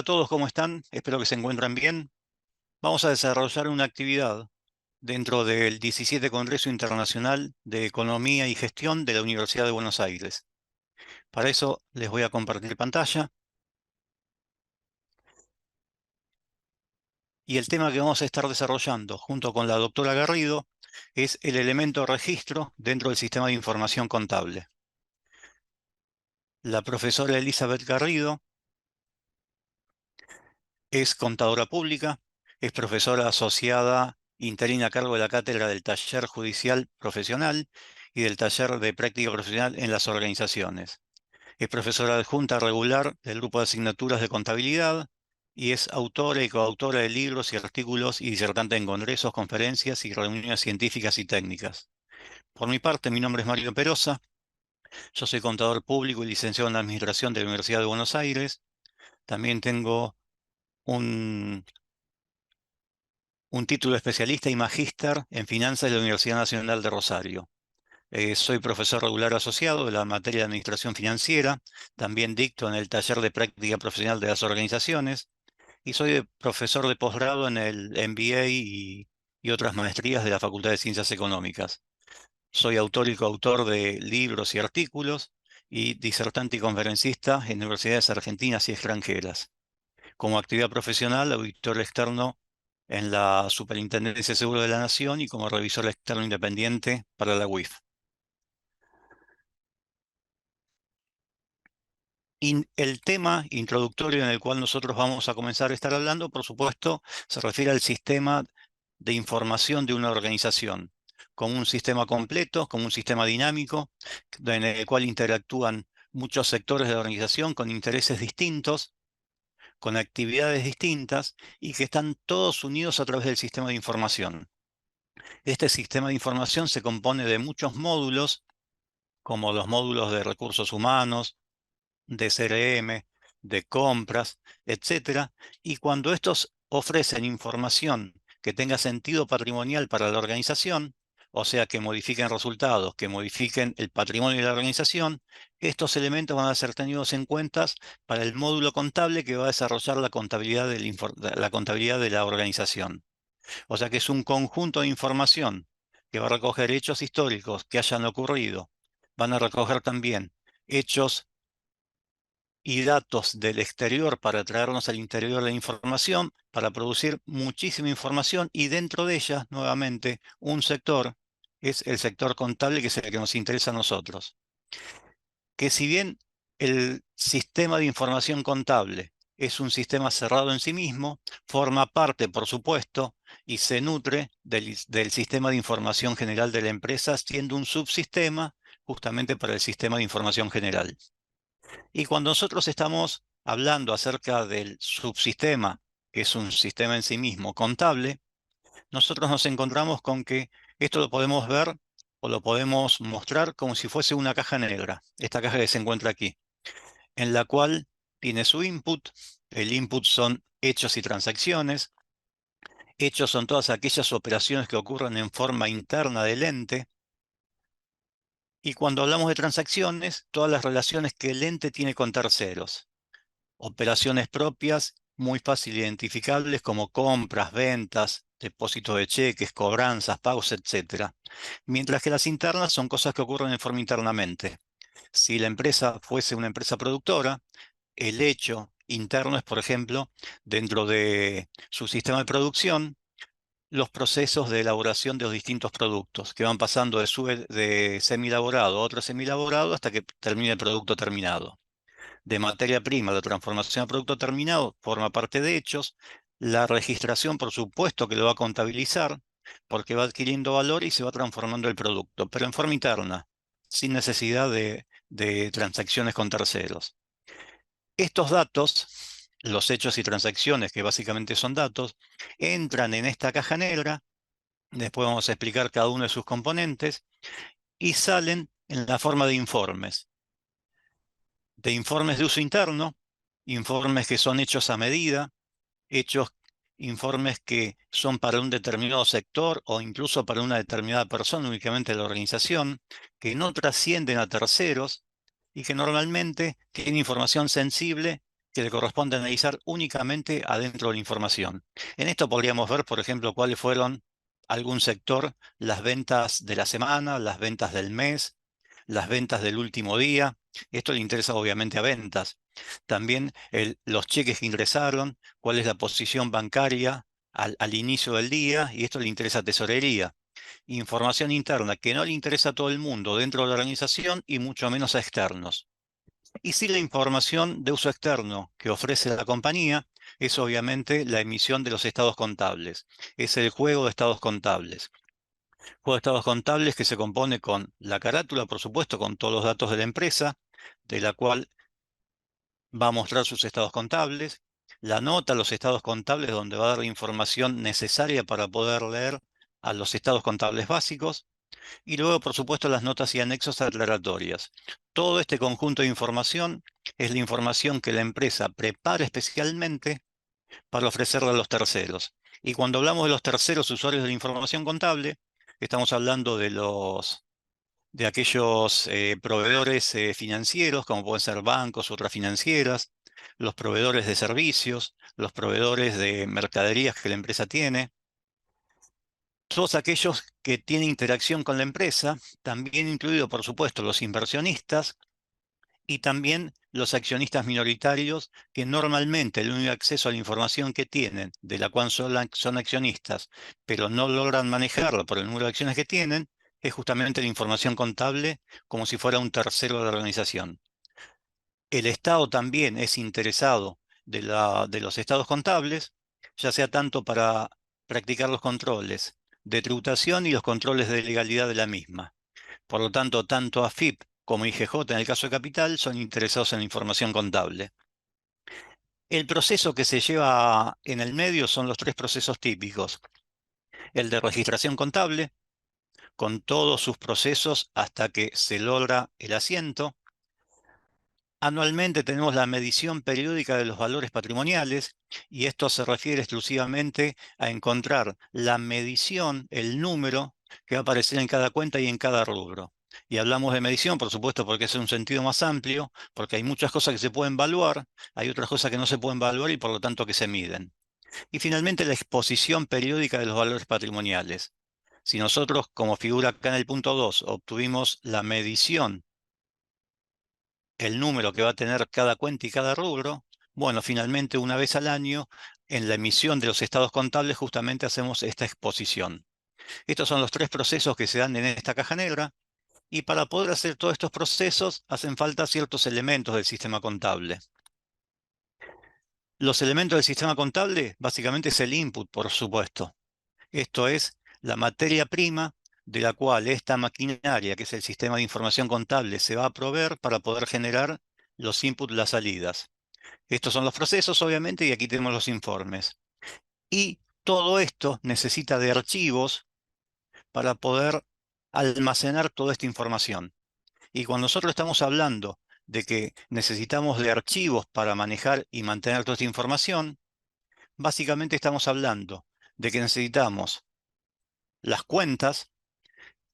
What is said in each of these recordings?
todos, ¿cómo están? Espero que se encuentren bien. Vamos a desarrollar una actividad dentro del 17 Congreso Internacional de Economía y Gestión de la Universidad de Buenos Aires. Para eso les voy a compartir pantalla. Y el tema que vamos a estar desarrollando junto con la doctora Garrido es el elemento registro dentro del sistema de información contable. La profesora Elizabeth Garrido es contadora pública, es profesora asociada interina a cargo de la cátedra del taller judicial profesional y del taller de práctica profesional en las organizaciones. Es profesora adjunta regular del grupo de asignaturas de contabilidad y es autora y coautora de libros y artículos y disertante en congresos, conferencias y reuniones científicas y técnicas. Por mi parte, mi nombre es Mario Perosa. Yo soy contador público y licenciado en Administración de la Universidad de Buenos Aires. También tengo un título de especialista y magíster en finanzas de la Universidad Nacional de Rosario. Soy profesor regular asociado de la materia de administración financiera, también dicto en el taller de práctica profesional de las organizaciones y soy profesor de posgrado en el MBA y otras maestrías de la Facultad de Ciencias Económicas. Soy autor y coautor de libros y artículos y disertante y conferencista en universidades argentinas y extranjeras. Como actividad profesional, auditor externo en la Superintendencia de Seguros de la Nación y como revisor externo independiente para la UIF. El tema introductorio en el cual nosotros vamos a comenzar a estar hablando, por supuesto, se refiere al sistema de información de una organización, como un sistema completo, como un sistema dinámico, en el cual interactúan muchos sectores de la organización con intereses distintos, con actividades distintas y que están todos unidos a través del sistema de información. Este sistema de información se compone de muchos módulos, como los módulos de recursos humanos, de CRM, de compras, etcétera, y cuando estos ofrecen información que tenga sentido patrimonial para la organización, o sea, que modifiquen resultados, que modifiquen el patrimonio de la organización, estos elementos van a ser tenidos en cuenta para el módulo contable que va a desarrollar la contabilidad de la organización. O sea que es un conjunto de información que va a recoger hechos históricos que hayan ocurrido. Van a recoger también hechos y datos del exterior para traernos al interior de la información, para producir muchísima información y dentro de ella, nuevamente, un sector es el sector contable, que es el que nos interesa a nosotros. Que si bien el sistema de información contable es un sistema cerrado en sí mismo, forma parte, por supuesto, y se nutre del sistema de información general de la empresa, siendo un subsistema justamente para el sistema de información general. Y cuando nosotros estamos hablando acerca del subsistema, que es un sistema en sí mismo contable, nosotros nos encontramos con que esto lo podemos ver o lo podemos mostrar como si fuese una caja negra, esta caja que se encuentra aquí, en la cual tiene su input. El input son hechos y transacciones. Hechos son todas aquellas operaciones que ocurren en forma interna del ente. Y cuando hablamos de transacciones, todas las relaciones que el ente tiene con terceros. Operaciones propias, muy fácil identificables como compras, ventas, depósitos de cheques, cobranzas, pagos, etc. Mientras que las internas son cosas que ocurren de forma internamente. Si la empresa fuese una empresa productora, el hecho interno es, por ejemplo, dentro de su sistema de producción, los procesos de elaboración de los distintos productos, que van pasando de semielaborado a otro semielaborado hasta que termine el producto terminado. De materia prima, de transformación a producto terminado, forma parte de hechos. La registración, por supuesto, que lo va a contabilizar, porque va adquiriendo valor y se va transformando el producto, pero en forma interna, sin necesidad de transacciones con terceros. Estos datos, los hechos y transacciones, que básicamente son datos, entran en esta caja negra. Después vamos a explicar cada uno de sus componentes y salen en la forma de informes. De informes de uso interno, informes que son hechos a medida, informes que son para un determinado sector o incluso para una determinada persona únicamente de la organización, que no trascienden a terceros y que normalmente tienen información sensible que le corresponde analizar únicamente adentro de la información. En esto podríamos ver, por ejemplo, cuáles fueron algún sector, las ventas de la semana, las ventas del mes, las ventas del último día. Esto le interesa obviamente a ventas. También los cheques que ingresaron, cuál es la posición bancaria al inicio del día, y esto le interesa a tesorería. Información interna que no le interesa a todo el mundo dentro de la organización y mucho menos a externos. Y si la información de uso externo que ofrece la compañía es obviamente la emisión de los estados contables. Es el juego de estados contables. Juego de estados contables que se compone con la carátula, por supuesto, con todos los datos de la empresa, de la cual va a mostrar sus estados contables, la nota, los estados contables, donde va a dar la información necesaria para poder leer a los estados contables básicos, y luego, por supuesto, las notas y anexos aclaratorias. Todo este conjunto de información es la información que la empresa prepara especialmente para ofrecerla a los terceros. Y cuando hablamos de los terceros usuarios de la información contable, estamos hablando de aquellos proveedores financieros, como pueden ser bancos, otras financieras, los proveedores de servicios, los proveedores de mercaderías que la empresa tiene, todos aquellos que tienen interacción con la empresa, también incluido, por supuesto, los inversionistas y también los accionistas minoritarios, que normalmente el único acceso a la información que tienen, de la cual son accionistas, pero no logran manejarla por el número de acciones que tienen, es justamente la información contable, como si fuera un tercero de la organización. El Estado también es interesado de los estados contables, ya sea tanto para practicar los controles de tributación y los controles de legalidad de la misma. Por lo tanto, tanto AFIP como IGJ en el caso de Capital son interesados en la información contable. El proceso que se lleva en el medio son los tres procesos típicos. El de registración contable, con todos sus procesos hasta que se logra el asiento. Anualmente tenemos la medición periódica de los valores patrimoniales y esto se refiere exclusivamente a encontrar la medición, el número que va a aparecer en cada cuenta y en cada rubro. Y hablamos de medición, por supuesto, porque es un sentido más amplio, porque hay muchas cosas que se pueden evaluar, hay otras cosas que no se pueden evaluar y por lo tanto que se miden. Y finalmente la exposición periódica de los valores patrimoniales. Si nosotros, como figura acá en el punto 2, obtuvimos la medición, el número que va a tener cada cuenta y cada rubro, bueno, finalmente una vez al año, en la emisión de los estados contables, justamente hacemos esta exposición. Estos son los tres procesos que se dan en esta caja negra, y para poder hacer todos estos procesos hacen falta ciertos elementos del sistema contable. Los elementos del sistema contable básicamente es el input, por supuesto. Esto es la materia prima de la cual esta maquinaria, que es el sistema de información contable, se va a proveer para poder generar los inputs, las salidas. Estos son los procesos, obviamente, y aquí tenemos los informes. Y todo esto necesita de archivos para poder almacenar toda esta información. Y cuando nosotros estamos hablando de que necesitamos de archivos para manejar y mantener toda esta información, básicamente estamos hablando de que necesitamos las cuentas,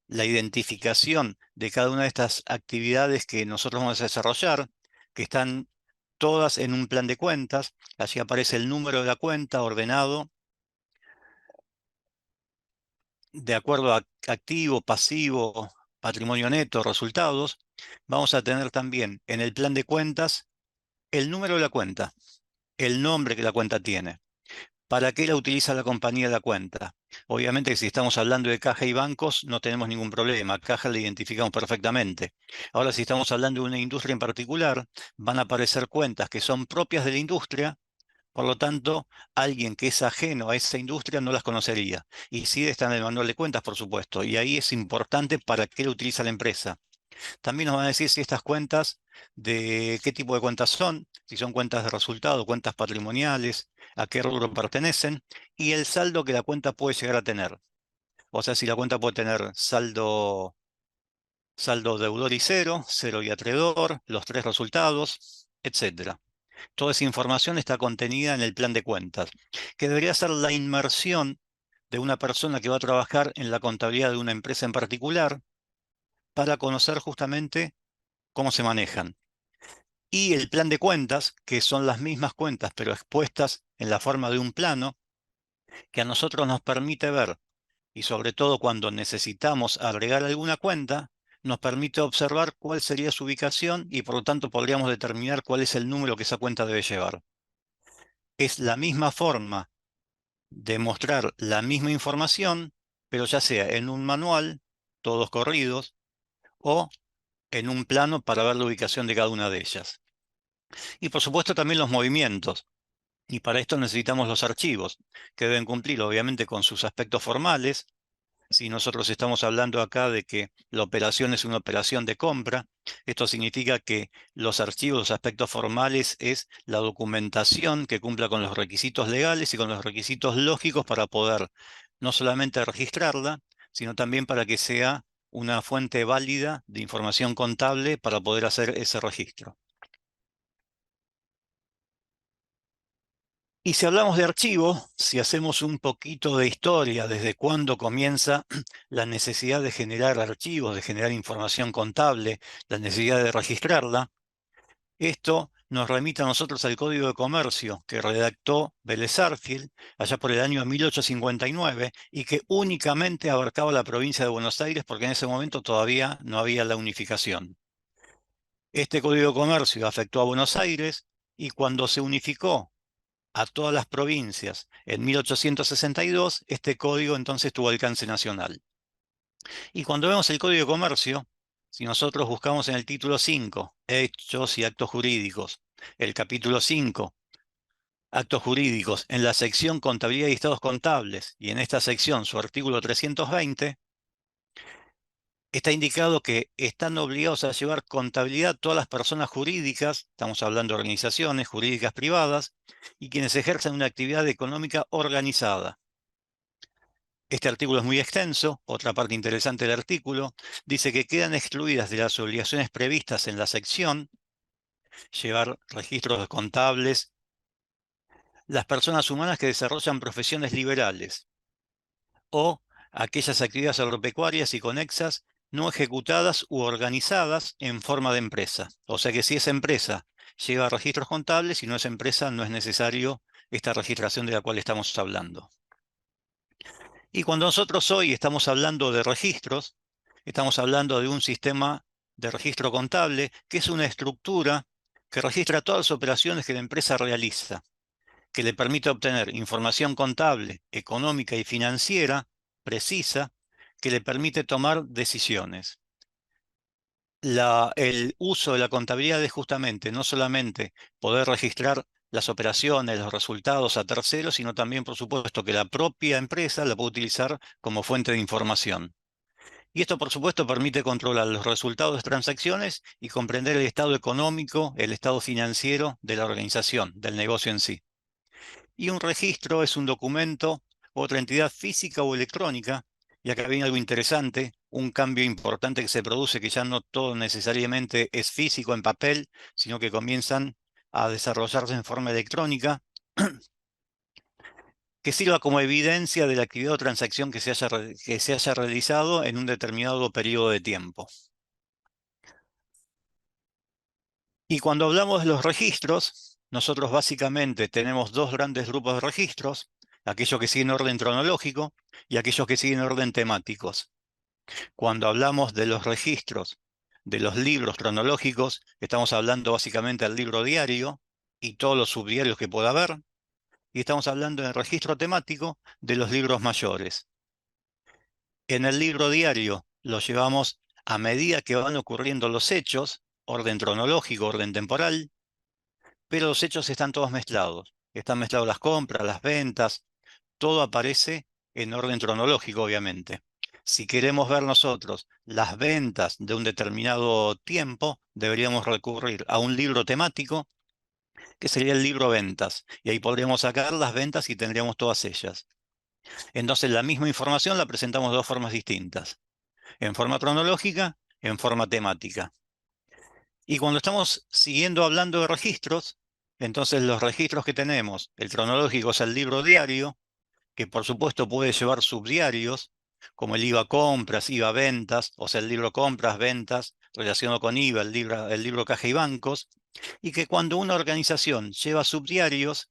la identificación de cada una de estas actividades que nosotros vamos a desarrollar, que están todas en un plan de cuentas. Allí aparece el número de la cuenta ordenado de acuerdo a activo, pasivo, patrimonio neto, resultados. Vamos a tener también en el plan de cuentas el número de la cuenta, el nombre que la cuenta tiene. ¿Para qué la utiliza la compañía de la cuenta? Obviamente que si estamos hablando de caja y bancos no tenemos ningún problema, caja la identificamos perfectamente. Ahora si estamos hablando de una industria en particular, van a aparecer cuentas que son propias de la industria, por lo tanto, alguien que es ajeno a esa industria no las conocería. Y sí está en el manual de cuentas, por supuesto, y ahí es importante para qué lo utiliza la empresa. También nos van a decir si estas cuentas, de qué tipo de cuentas son, si son cuentas de resultado, cuentas patrimoniales, a qué rubro pertenecen, y el saldo que la cuenta puede llegar a tener. O sea, si la cuenta puede tener saldo deudor y cero, cero y acreedor, los tres resultados, etcétera. Toda esa información está contenida en el plan de cuentas, que debería ser la inmersión de una persona que va a trabajar en la contabilidad de una empresa en particular para conocer justamente cómo se manejan. y el plan de cuentas, que son las mismas cuentas, pero expuestas en la forma de un plano, que a nosotros nos permite ver, y sobre todo cuando necesitamos agregar alguna cuenta, nos permite observar cuál sería su ubicación y por lo tanto podríamos determinar cuál es el número que esa cuenta debe llevar. Es la misma forma de mostrar la misma información, pero ya sea en un manual, todos corridos, o en un plano para ver la ubicación de cada una de ellas. Y por supuesto también los movimientos. Y para esto necesitamos los archivos, que deben cumplir obviamente con sus aspectos formales. Si nosotros estamos hablando acá de que la operación es una operación de compra, esto significa que los archivos, los aspectos formales, es la documentación que cumpla con los requisitos legales y con los requisitos lógicos para poder no solamente registrarla, sino también para que sea una fuente válida de información contable para poder hacer ese registro. Y si hablamos de archivo, si hacemos un poquito de historia desde cuándo comienza la necesidad de generar archivos, de generar información contable, la necesidad de registrarla, esto nos remite a nosotros al Código de Comercio que redactó Vélez Sarsfield allá por el año 1859 y que únicamente abarcaba la provincia de Buenos Aires porque en ese momento todavía no había la unificación. Este Código de Comercio afectó a Buenos Aires y cuando se unificó a todas las provincias en 1862, este código entonces tuvo alcance nacional. Y cuando vemos el Código de Comercio, si nosotros buscamos en el título 5, Hechos y Actos Jurídicos, el capítulo 5, Actos Jurídicos, en la sección Contabilidad y Estados Contables, y en esta sección su artículo 320, está indicado que están obligados a llevar contabilidad todas las personas jurídicas, estamos hablando de organizaciones jurídicas privadas, y quienes ejercen una actividad económica organizada. Este artículo es muy extenso. Otra parte interesante del artículo dice que quedan excluidas de las obligaciones previstas en la sección, llevar registros contables, las personas humanas que desarrollan profesiones liberales o aquellas actividades agropecuarias y conexas no ejecutadas u organizadas en forma de empresa. O sea que si es empresa, lleva registros contables, si no es empresa, no es necesario esta registración de la cual estamos hablando. Y cuando nosotros hoy estamos hablando de registros, estamos hablando de un sistema de registro contable, que es una estructura que registra todas las operaciones que la empresa realiza, que le permite obtener información contable, económica y financiera precisa, que le permite tomar decisiones. El uso de la contabilidad es justamente no solamente poder registrar las operaciones, los resultados a terceros, sino también, por supuesto, que la propia empresa la puede utilizar como fuente de información. Y esto, por supuesto, permite controlar los resultados de transacciones y comprender el estado económico, el estado financiero de la organización, del negocio en sí. Y un registro es un documento, otra entidad física o electrónica, y acá viene algo interesante, un cambio importante que se produce, que ya no todo necesariamente es físico en papel, sino que comienzan a desarrollarse en forma electrónica, que sirva como evidencia de la actividad o transacción que se haya realizado en un determinado periodo de tiempo. Y cuando hablamos de los registros, nosotros básicamente tenemos dos grandes grupos de registros, aquellos que siguen orden cronológico y aquellos que siguen orden temáticos. Cuando hablamos de los registros de los libros cronológicos, estamos hablando básicamente del libro diario y todos los subdiarios que pueda haber, y estamos hablando en el registro temático de los libros mayores. En el libro diario lo llevamos a medida que van ocurriendo los hechos, orden cronológico, orden temporal, pero los hechos están todos mezclados. Están mezclados las compras, las ventas, todo aparece en orden cronológico, obviamente. Si queremos ver nosotros las ventas de un determinado tiempo, deberíamos recurrir a un libro temático, que sería el libro ventas. Y ahí podríamos sacar las ventas y tendríamos todas ellas. Entonces la misma información la presentamos de dos formas distintas. En forma cronológica, en forma temática. Y cuando estamos siguiendo hablando de registros, entonces los registros que tenemos, el cronológico es el libro diario, que por supuesto puede llevar subdiarios, como el IVA compras, IVA ventas, o sea, el libro compras, ventas, relacionado con IVA, el libro caja y bancos. Y que cuando una organización lleva subdiarios,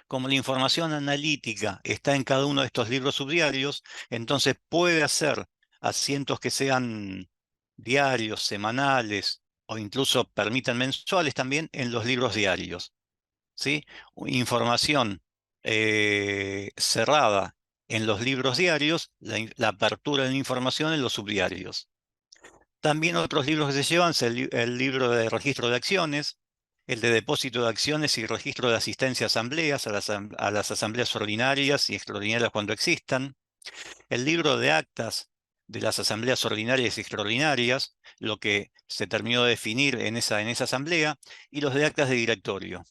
como la información analítica está en cada uno de estos libros subdiarios, entonces puede hacer asientos que sean diarios, semanales o incluso permitan mensuales también en los libros diarios, ¿sí? Información cerrada en los libros diarios, la apertura de la información en los subdiarios. También otros libros que se llevan es el libro de registro de acciones, el de depósito de acciones y registro de asistencia a asambleas, a las asambleas ordinarias y extraordinarias cuando existan, el libro de actas de las asambleas ordinarias y extraordinarias, lo que se terminó de definir en esa asamblea, y los de actas de directorio.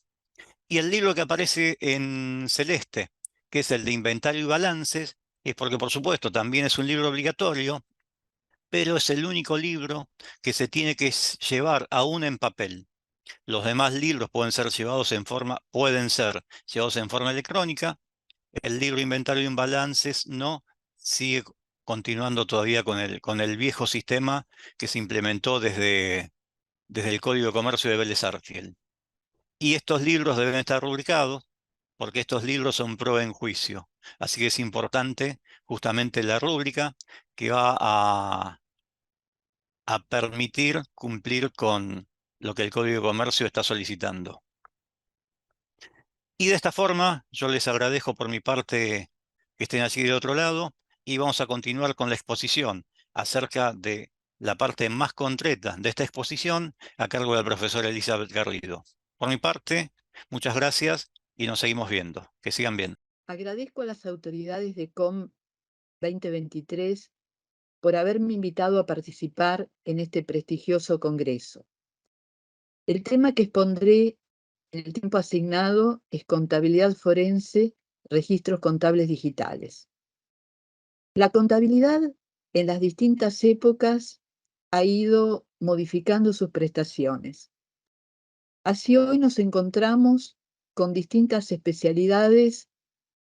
Y el libro que aparece en celeste, que es el de inventario y balances, es porque por supuesto también es un libro obligatorio, pero es el único libro que se tiene que llevar aún en papel. Los demás libros pueden ser llevados en forma electrónica. El libro Inventario y Balances no, sigue continuando todavía con el viejo sistema que se implementó desde el Código de Comercio de Vélez Arfiel. Y estos libros deben estar rubricados porque estos libros son prueba en juicio. Así que es importante justamente la rúbrica que va a permitir cumplir con lo que el Código de Comercio está solicitando. Y de esta forma, yo les agradezco por mi parte que estén allí del otro lado y vamos a continuar con la exposición acerca de la parte más concreta de esta exposición a cargo de la profesora Elizabeth Garrido. Por mi parte, muchas gracias y nos seguimos viendo. Que sigan bien. Agradezco a las autoridades de COM 2023 por haberme invitado a participar en este prestigioso congreso. El tema que expondré en el tiempo asignado es contabilidad forense, registros contables digitales. La contabilidad en las distintas épocas ha ido modificando sus prestaciones. Así hoy nos encontramos con distintas especialidades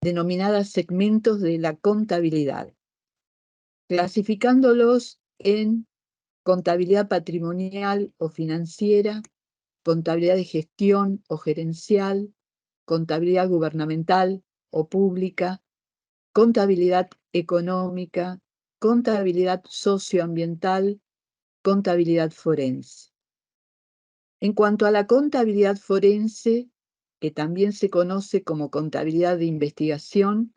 denominadas segmentos de la contabilidad, clasificándolos en contabilidad patrimonial o financiera, contabilidad de gestión o gerencial, contabilidad gubernamental o pública, contabilidad económica, contabilidad socioambiental, contabilidad forense. En cuanto a la contabilidad forense, que también se conoce como contabilidad de investigación,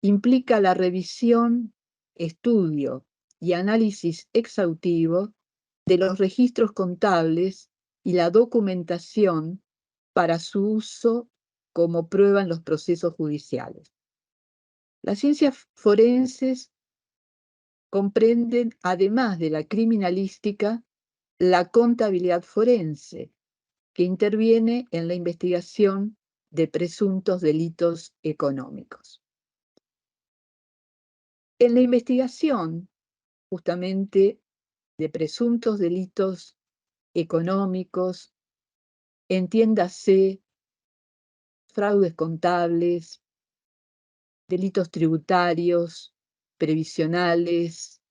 implica la revisión, estudio y análisis exhaustivo de los registros contables y la documentación para su uso como prueba en los procesos judiciales. Las ciencias forenses comprenden, además de la criminalística, la contabilidad forense, que interviene en la investigación de presuntos delitos económicos. En la investigación, justamente, de presuntos delitos económicos, entiéndase fraudes contables, delitos tributarios, previsionales,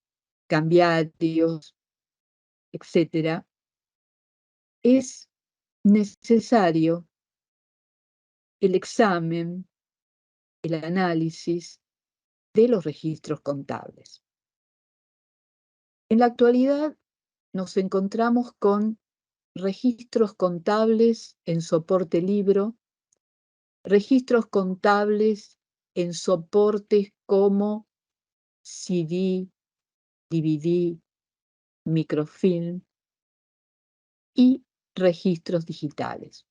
cambiarios, etc., es necesario el examen, el análisis de los registros contables. En la actualidad nos encontramos con registros contables en soporte libro, registros contables en soportes como CD, DVD, microfilm y registros digitales.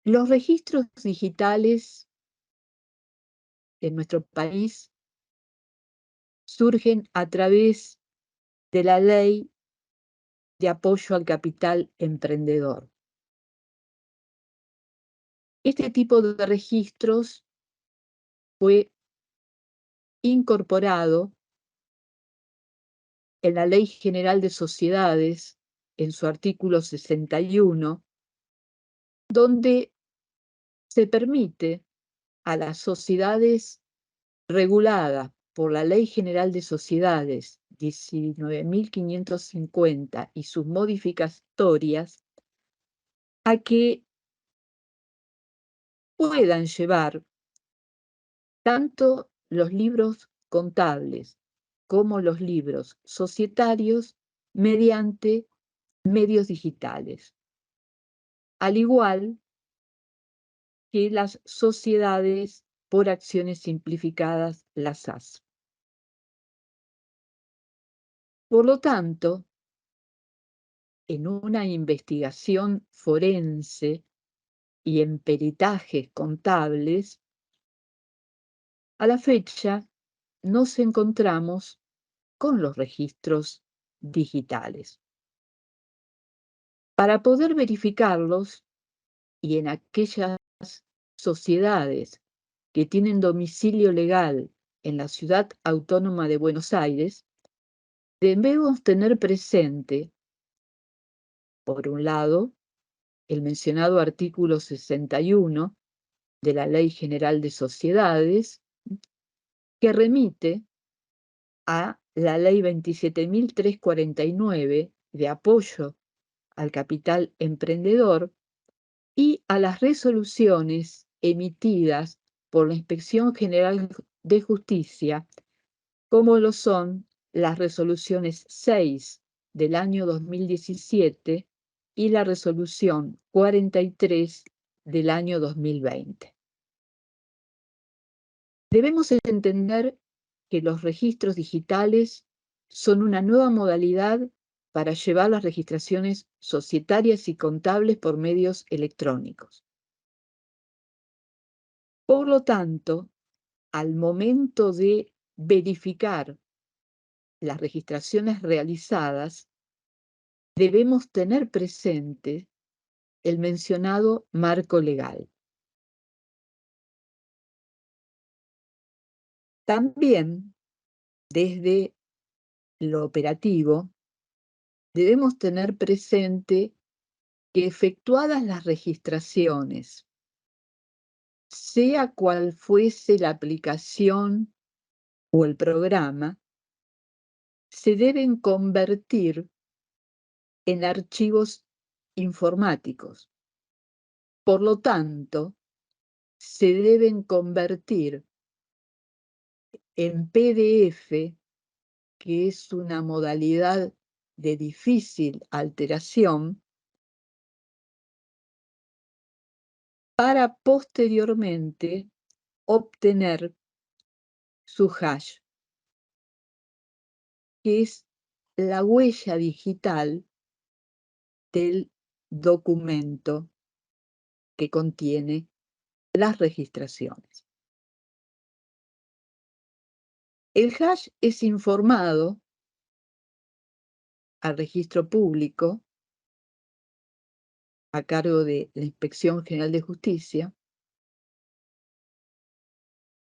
Los registros digitales en nuestro país surgen a través de la Ley de Apoyo al Capital Emprendedor. Este tipo de registros fue incorporado en la Ley General de Sociedades, en su artículo 61, donde se permite a las sociedades reguladas por la Ley General de Sociedades 19.550 y sus modificatorias a que puedan llevar tanto los libros contables como los libros societarios mediante medios digitales, al igual que las sociedades por acciones simplificadas, las SAS. Por lo tanto, en una investigación forense y en peritajes contables, a la fecha nos encontramos con los registros digitales. Para poder verificarlos, y en aquellas sociedades que tienen domicilio legal en la Ciudad Autónoma de Buenos Aires, debemos tener presente, por un lado, el mencionado artículo 61 de la Ley General de Sociedades, que remite a la Ley 27.349 de apoyo al capital emprendedor y a las resoluciones emitidas por la Inspección General de Justicia, como lo son las resoluciones 6 del año 2017 y la resolución 43 del año 2020. Debemos entender que los registros digitales son una nueva modalidad para llevar las registraciones societarias y contables por medios electrónicos. Por lo tanto, al momento de verificar las registraciones realizadas, debemos tener presente el mencionado marco legal. También, desde lo operativo, debemos tener presente que efectuadas las registraciones, sea cual fuese la aplicación o el programa, se deben convertir en archivos informáticos. Por lo tanto, se deben convertir en PDF, que es una modalidad de difícil alteración, para posteriormente obtener su hash, que es la huella digital del documento que contiene las registraciones. El hash es informado al registro público a cargo de la Inspección General de Justicia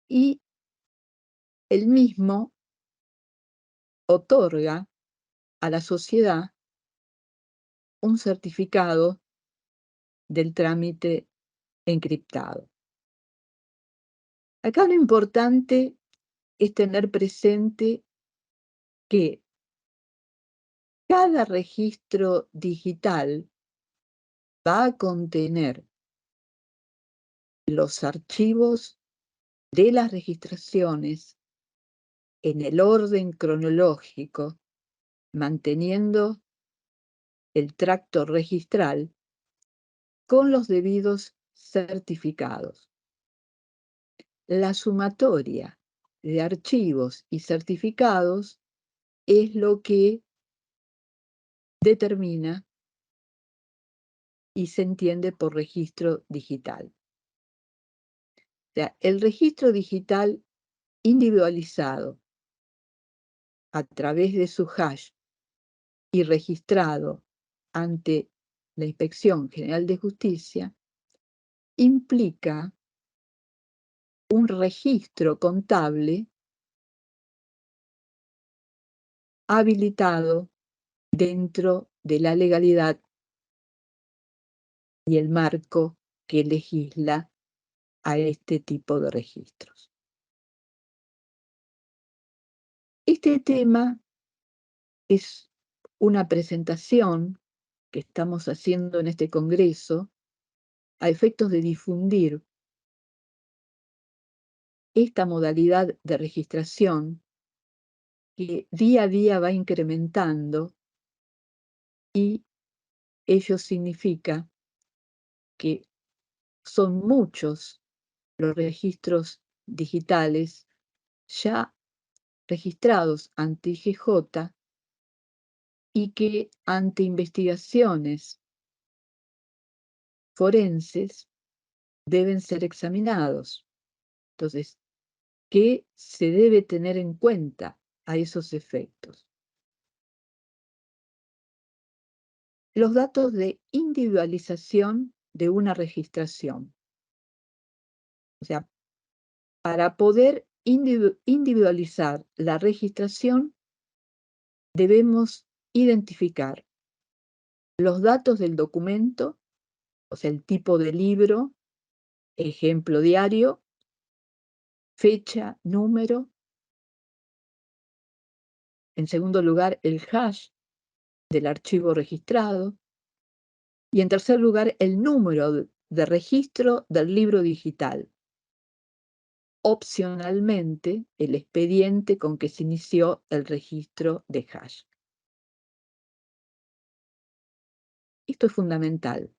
y el mismo otorga a la sociedad un certificado del trámite encriptado. Acá lo importante es tener presente que cada registro digital va a contener los archivos de las registraciones en el orden cronológico, manteniendo el tracto registral con los debidos certificados. La sumatoria de archivos y certificados es lo que determina y se entiende por registro digital. O sea, el registro digital individualizado a través de su hash y registrado ante la Inspección General de Justicia implica un registro contable habilitado dentro de la legalidad y el marco que legisla a este tipo de registros. Este tema es una presentación que estamos haciendo en este congreso a efectos de difundir esta modalidad de registración que día a día va incrementando, y ello significa que son muchos los registros digitales ya registrados ante IGJ y que ante investigaciones forenses deben ser examinados. Entonces, ¿qué se debe tener en cuenta a esos efectos? Los datos de individualización de una registración. O sea, para poder individualizar la registración, debemos identificar los datos del documento, o sea, el tipo de libro, ejemplo diario, fecha, número. En segundo lugar, el hash del archivo registrado. Y en tercer lugar, el número de registro del libro digital. Opcionalmente, el expediente con que se inició el registro de hash. Esto es fundamental.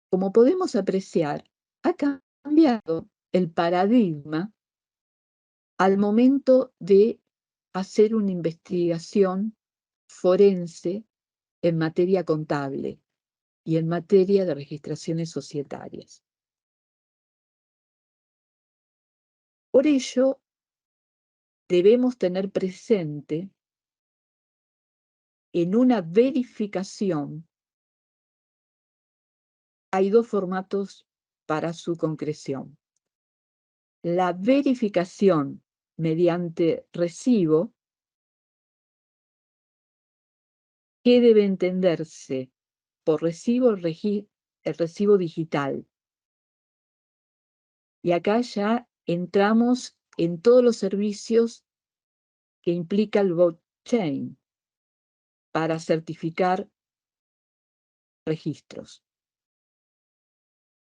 Como podemos apreciar, ha cambiado el paradigma al momento de hacer una investigación forense en materia contable y en materia de registraciones societarias. Por ello, debemos tener presente en una verificación, hay dos formatos para su concreción. La verificación mediante recibo, que debe entenderse por recibo el recibo digital. Y acá ya entramos en todos los servicios que implica el blockchain para certificar registros.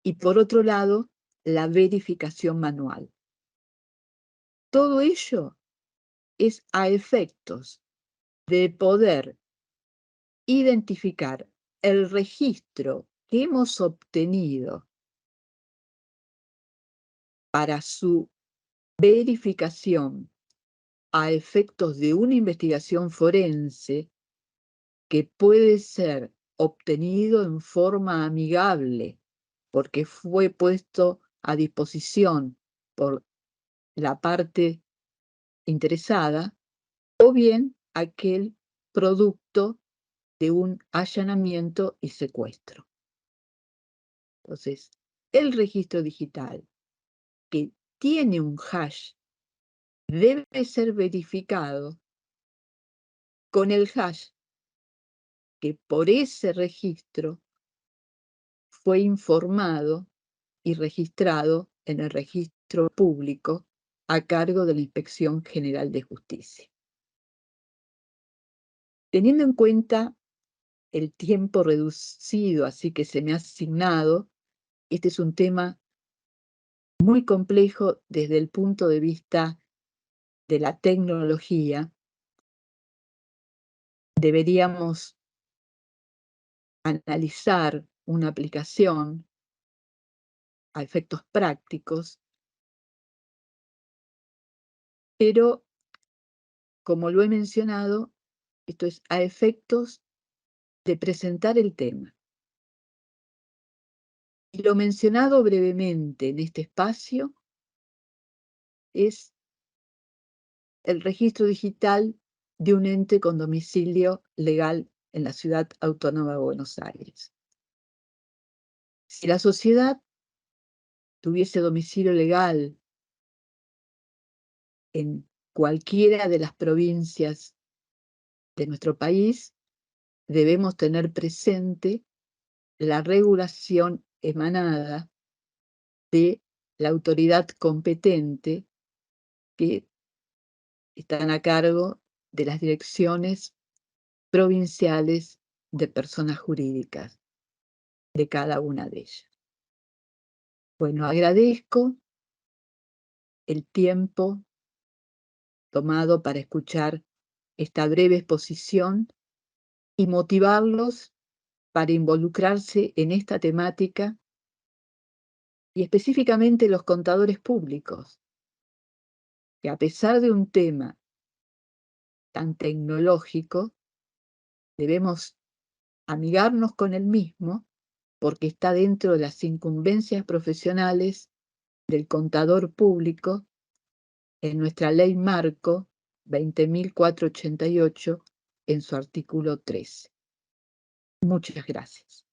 Y por otro lado, la verificación manual. Todo ello es a efectos de poder identificar el registro que hemos obtenido para su verificación a efectos de una investigación forense que puede ser obtenido en forma amigable porque fue puesto a disposición por la parte interesada, o bien aquel producto de un allanamiento y secuestro. Entonces, el registro digital que tiene un hash debe ser verificado con el hash que por ese registro fue informado y registrado en el registro público a cargo de la Inspección General de Justicia. Teniendo en cuenta el tiempo reducido así que se me ha asignado, este es un tema muy complejo desde el punto de vista de la tecnología. Deberíamos analizar una aplicación a efectos prácticos, pero como lo he mencionado, esto es a efectos de presentar el tema. Y lo mencionado brevemente en este espacio es el registro digital de un ente con domicilio legal en la Ciudad Autónoma de Buenos Aires. Si la sociedad tuviese domicilio legal en cualquiera de las provincias de nuestro país, debemos tener presente la regulación emanada de la autoridad competente que están a cargo de las direcciones provinciales de personas jurídicas de cada una de ellas. Bueno, agradezco el tiempo tomado para escuchar esta breve exposición y motivarlos para involucrarse en esta temática y específicamente los contadores públicos, que a pesar de un tema tan tecnológico, debemos amigarnos con el mismo porque está dentro de las incumbencias profesionales del contador público en nuestra Ley Marco 20.488 en su artículo 13. Muchas gracias.